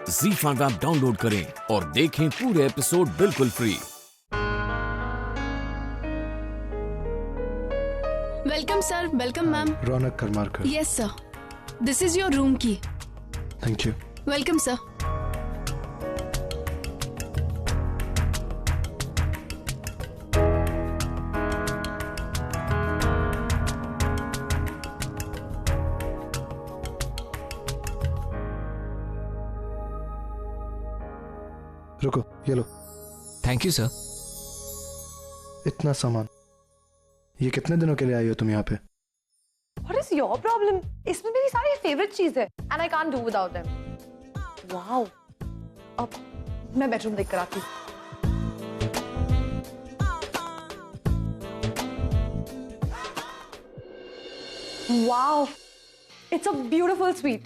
ZEE5 app download करें और देखें पूरे एपिसोड बिल्कुल free. Welcome sir, welcome ma'am. Raunak Karmarkar. Yes sir, this is your room key. Thank you. Welcome sir. रुको, ये लो। Thank you sir. इतना सामान, ये कितने दिनों के लिए आई हो तुम यहाँ पे? What is your problem? इसमें मेरी सारी फेवरेट चीज है and I can't do without them. Wow. अब मैं बेडरूम देख कर आती हूँ। Wow. It's a beautiful suite.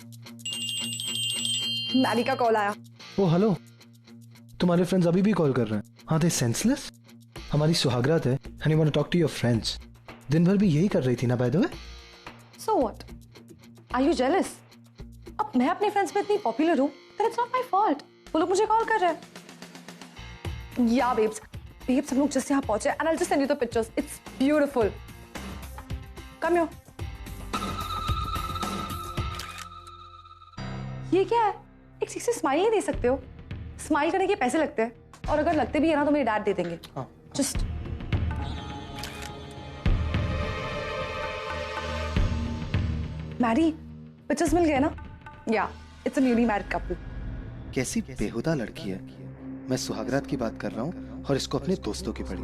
Mary का कॉल आया। ओ हेलो, तुम्हारे फ्रेंड्स अभी भी कॉल कर रहे हैं? हाँ, दे सेंसलेस। हमारी सुहागरात है and you want to talk to your friends. दिन भर भी यही कर रही थी ना, by the way? So what? Are you jealous? अब मैं अपने फ्रेंड्स में इतनी पॉपुलर हूँ, then it's not my fault. वो लोग मुझे कॉल कर रहे हैं। Yeah, babes. Babes, हम लोग जस्ट यहाँ पहुंचे and I'll just send you the pictures. It's beautiful. Come here. ये क्या है? एक सेक्सी स्माइल नहीं दे सकते हो? स्माइल करने के पैसे लगते हैं और अगर लगते भी है ना तो मेरे डैड दे देंगे। जस्ट मैरी, पिक्चर्स मिल गए ना? या it's a newly married couple. कैसी बेहुदा लड़की है। मैं सुहागरात की बात कर रहा हूँ और इसको अपने दोस्तों की पड़ी।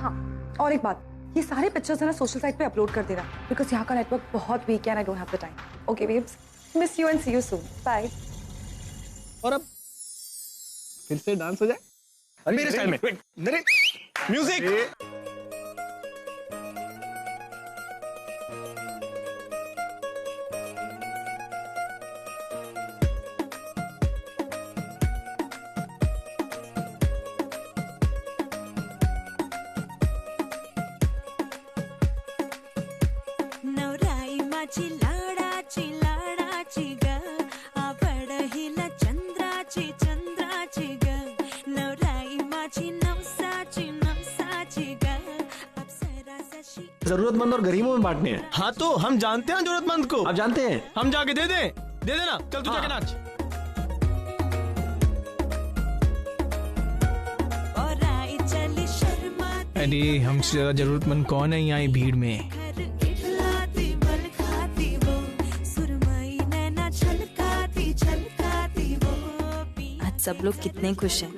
हाँ, और एक बात, ये सारे पिक्चर्स है ना सोशल साइट पे अपलोड कर देना बिकॉज यहाँ का नेटवर्क बहुत वीक है and I don't have the time. Okay babes, miss you and see you soon. Bye. और अब फिर से डांस हो जाए मेरे स्टाइल में। म्यूजिक। नवराई माझी लाडाची लाडाची ग, आवड हिला चंद्राची चंद्राची ग, नवराई माझी नवसाची नवसाची ग, अप्सरा जशी। जरूरतमंद और गरीबों में बांटने हैं। हाँ तो हम जानते हैं जरूरतमंद को। आप जानते हैं, हम जाके दे देना। चल तू जाके नाच। और आई चली शर्माती। अरे हमसे ज्यादा जरूरतमंद कौन है यहाँ भीड़ में? घर इठलाती बल खाती वो, सुरमई नैना छलकाती छलकाती वो। आज सब लोग कितने खुश हैं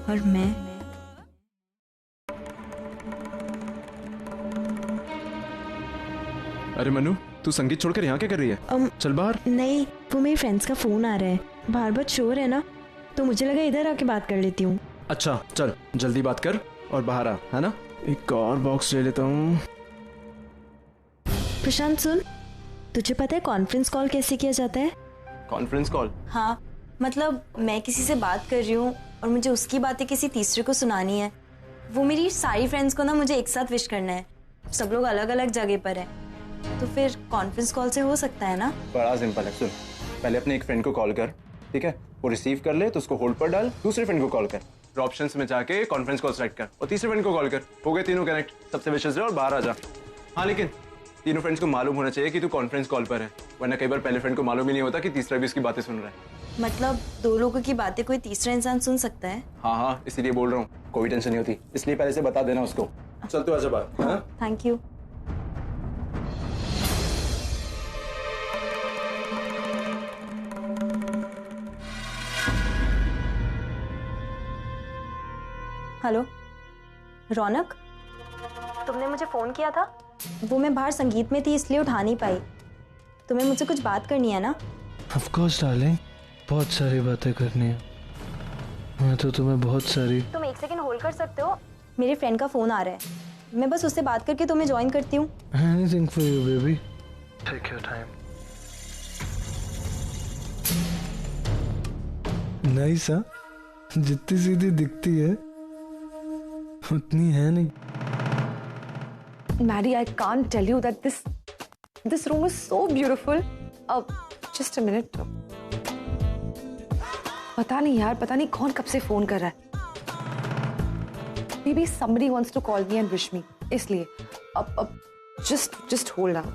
और मैं। अरे मनु, तू संगीत छोड़कर यहाँ क्या कर रही है? चल बाहर। नहीं, वो मेरी फ्रेंड्स का फोन आ रहा है, बाहर बहुत शोर है ना, तो मुझे लगा इधर आके बात कर लेती हूँ। अच्छा चल, जल्दी बात कर और बाहर आ, है ना? एक और बॉक्स ले लेता हूँ। प्रशांत सुन, तुझे पता है कॉन्फ्रेंस कॉल कैसे किया जाता है? Conference call? हाँ, मतलब मैं किसी से बात कर रही हूँ और मुझे उसकी बातें किसी तीसरे को सुनानी है। वो मेरी सारी फ्रेंड्स को ना मुझे एक साथ विश करना है, सब लोग अलग अलग जगह पर है, तो फिर कॉन्फ्रेंस कॉल से हो सकता है ना? बड़ा सिंपल है। सुन, पहले अपने एक फ्रेंड को कॉल कर, ठीक है? वो रिसीव कर ले तो उसको होल्ड पर डाल, दूसरे फ्रेंड को कॉल कर, फिर ऑप्शंस में जाके कॉन्फ्रेंस कॉल सेलेक्ट कर और तीसरे फ्रेंड को कॉल कर। हो गए तीनों कनेक्ट, सबसे विशेष और बाहर आ जा। हाँ, लेकिन तीनों फ्रेंड्स को मालूम होना चाहिए कि तू कॉन्फ्रेंस कॉल पर है, वरना कई बार पहले फ्रेंड को मालूम ही नहीं होता कि तीसरा भी उसकी बातें सुन रहा है। मतलब दो लोगों की बातें कोई तीसरा इंसान सुन सकता है? हाँ, इसीलिए बोल रहा हूँ, कोई टेंशन नहीं होती, इसलिए पहले से बता देना उसको। चल तू आजा बाहर। Thank you. हेलो रौनक, तुमने मुझे फोन किया था? वो मैं बाहर संगीत में थी इसलिए उठा नहीं पाई। तुम्हें मुझसे कुछ बात करनी है ना? ऑफ कोर्स डार्लिंग, बहुत सारी बातें करनी है। मैं तो तुम्हें बहुत सारी। तुम एक सेकंड होल्ड कर सकते हो? मेरे फ्रेंड का फोन आ रहा है, मैं बस उससे बात करके तुम्हें ज्वाइन करती हूँ। Anything for you baby, take your time. Nice हाँ, जितनी सीधी दिखती है उतनी है नहीं। Maddie, I can't tell you that this room is so beautiful. अब जस्ट अ मिनट। पता नहीं यार, पता नहीं कौन कब से फोन कर रहा है। Maybe somebody wants to call me and wish me, इसलिए अब just hold on.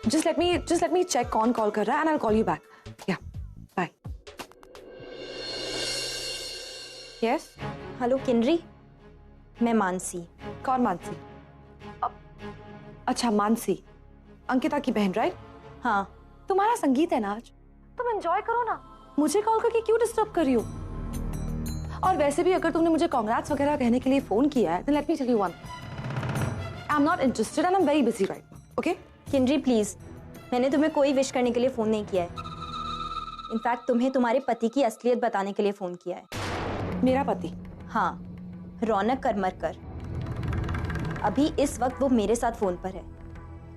Just let me check कौन कॉल कर रहा है and I'll call you back. Yeah, bye. Yes? Hello Kinnari, मैं मानसी। कौन मानसी? अच्छा मानसी, अंकिता की बहन, राइट? हाँ। तुम्हारा संगीत है ना आज, तुम एंजॉय करो ना, मुझे कॉल करके क्यों डिस्टर्ब कर रही हो? और वैसे भी अगर तुमने मुझे कांग्रेट्स वगैरह कहने के लिए फोन किया है, then let me tell you one. I'm not interested and I'm very busy right now. Okay? Kinnari please, मैंने तुम्हें कोई विश करने के लिए फोन नहीं किया है। इनफैक्ट तुम्हें तुम्हारे पति की असलियत बताने के लिए फोन किया है। मेरा पति? हाँ, रौनक करमरकर। अभी इस वक्त वो मेरे साथ फोन पर है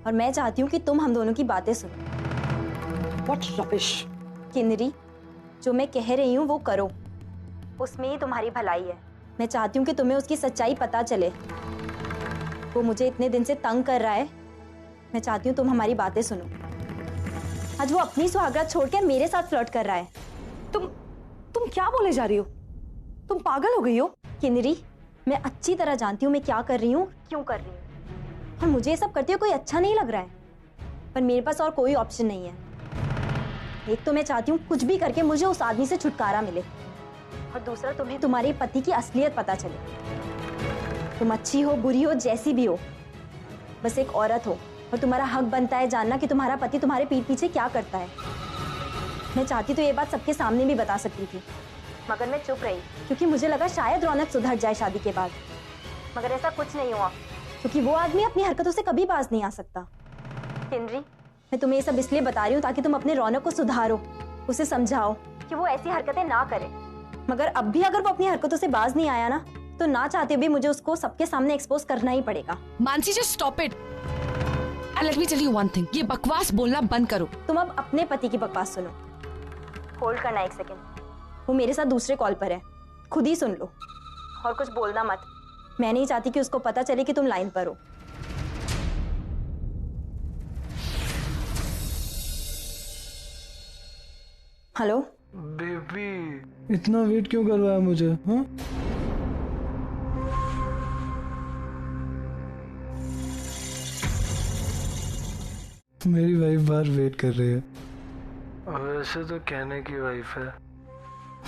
और मैं चाहती हूँ कि तुम हम दोनों की बातें सुनो। What rubbish? किनरी, जो मैं कह रही हूँ वो करो, उसमें ही तुम्हारी भलाई है। मैं चाहती हूँ कि तुम्हें उसकी सच्चाई पता चले। वो मुझे इतने दिन से तंग कर रहा है, मैं चाहती हूँ तुम हमारी बातें सुनो। आज वो अपनी सुहागरात छोड़कर मेरे साथ फ्लर्ट कर रहा है। तुम क्या बोले जा रही हो? तुम पागल हो गई हो? किनरी, मैं अच्छी तरह जानती हूँ मैं क्या कर रही हूँ, क्यों कर रही हूँ, और मुझे ये सब करते हुए कोई अच्छा नहीं लग रहा है, पर मेरे पास और कोई ऑप्शन नहीं है। एक तो मैं चाहती हूँ कुछ भी करके मुझे उस आदमी से छुटकारा मिले, और दूसरा तुम्हें तुम्हारे पति की असलियत पता चले। तुम अच्छी हो, बुरी हो, जैसी भी हो, बस एक औरत हो और तुम्हारा हक बनता है जानना कि तुम्हारा पति तुम्हारे पीठ पीछे क्या करता है। मैं चाहती तो ये बात सबके सामने भी बता सकती थी, मगर मैं चुप रही क्योंकि मुझे लगा शायद रौनक सुधर जाए शादी के बाद, मगर ऐसा कुछ नहीं हुआ क्योंकि वो आदमी अपनी हरकतों से कभी बाज नहीं आ सकता। किनरी, मैं तुम्हें ये सब इसलिए बता रही हूँ ताकि तुम अपने रौनक को सुधारो, उसे समझाओ कि वो ऐसी हरकतें ना करे, मगर अब भी अगर वो अपनी हरकतों से बाज नहीं आया ना, तो ना चाहते भी मुझे उसको सबके सामने एक्सपोज करना ही पड़ेगा। Mansi, just stop it. And let me tell you one thing, ये बकवास बोलना बंद करो। तुम अब अपने पति की बकवास सुनो। होल्ड करना एक सेकेंड, वो मेरे साथ दूसरे कॉल पर है, खुद ही सुन लो और कुछ बोलना मत। मैं नहीं चाहती कि उसको पता चले कि तुम लाइन पर हो। हेलो बेबी, इतना वेट क्यों करवाया मुझे? हाँ, मेरी वाइफ बाहर वेट कर रही है। वैसे तो कहने की वाइफ है,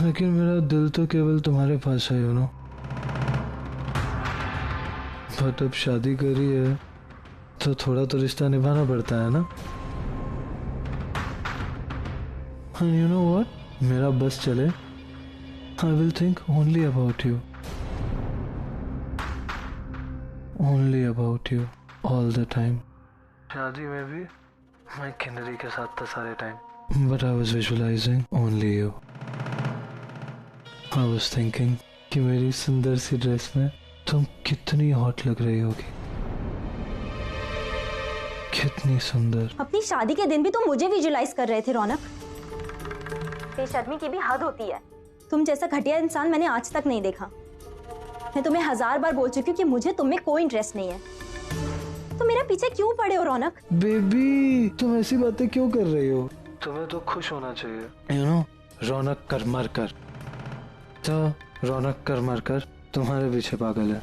लेकिन मेरा दिल तो केवल तुम्हारे पास है, यू नो। बट अब शादी करी है तो थोड़ा तो रिश्ता निभाना पड़ता है ना। And you know what? मेरा बस चले, I will think only about you. Only about you all the time. शादी में भी मैं किन्नरी के साथ था सारे time. But I was visualizing only you. I was thinking कि मेरी सुंदर सी ड्रेस में तुम कितनी हॉट लग रही होगी, कितनी सुंदर. अपनी शादी के दिन भी तुम मुझे विजुलाइज कर रहे थे रौनक. बेशर्मी की भी हद होती है. तुम जैसा घटिया इंसान मैंने आज तक नहीं देखा. मैं तुम्हें 1000 बार बोल चुकी हूँ कि मुझे तुम में कोई इंटरेस्ट नहीं है. तुम मेरे पीछे क्यों पड़े हो रौनक? बेबी, तुम ऐसी बातें क्यों कर रही हो? तुम्हें तो खुश होना चाहिए. You know, रौनक कर मर कर. तो रौनक कर मर कर तुम्हारे पीछे पागल है.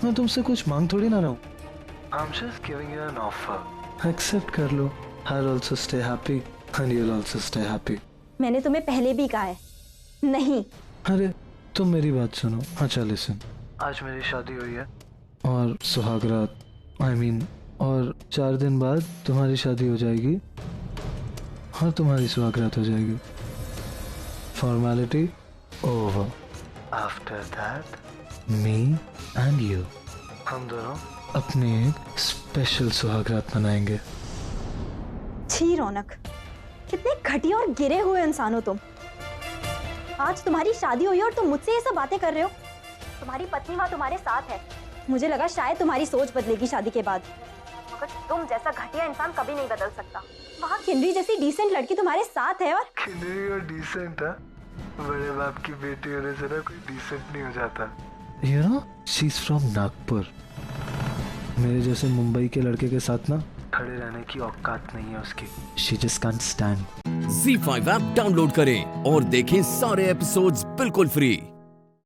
मैं तुमसे कुछ मांग थोड़ी ना रहा हूँ. I'm just giving you an offer. Accept कर लो. I'll also stay happy and you'll also stay happy. मैंने तुम्हें पहले भी कहा है नहीं. अरे तुम मेरी बात सुनो. अच्छा लिसन, आज मेरी शादी हुई है और सुहागरात, I mean, और 4 दिन बाद तुम्हारी शादी हो जाएगी और तुम्हारी सुहागरात हो जाएगी. Formality over. After that, me and you, हम दोनों अपनी एक स्पेशल सुहागरात मनाएंगे. छी रौनक, कितने घटिया और गिरे हुए इंसान हो तुम. आज तुम्हारी शादी हुई और तुम मुझसे ये सब बातें कर रहे हो. तुम्हारी पत्नी वहाँ तुम्हारे साथ है. मुझे लगा शायद तुम्हारी सोच बदलेगी शादी के बाद, मगर तुम जैसा घटिया इंसान कभी नहीं बदल सकता. वहाँ किन्नरी जैसी डिसेंट लड़की तुम्हारे साथ है. और किन्नरी और डिसेंट है? बड़े बाप की बेटी होने से ना कोई डिसेंट नहीं हो जाता. You know, she's from Nagpur. मेरे जैसे मुंबई के लड़के के साथ ना खड़े रहने की औकात नहीं है उसकी। She just can't stand। ZEE5 app download करें और देखें सारे एपिसोड्स बिल्कुल फ्री।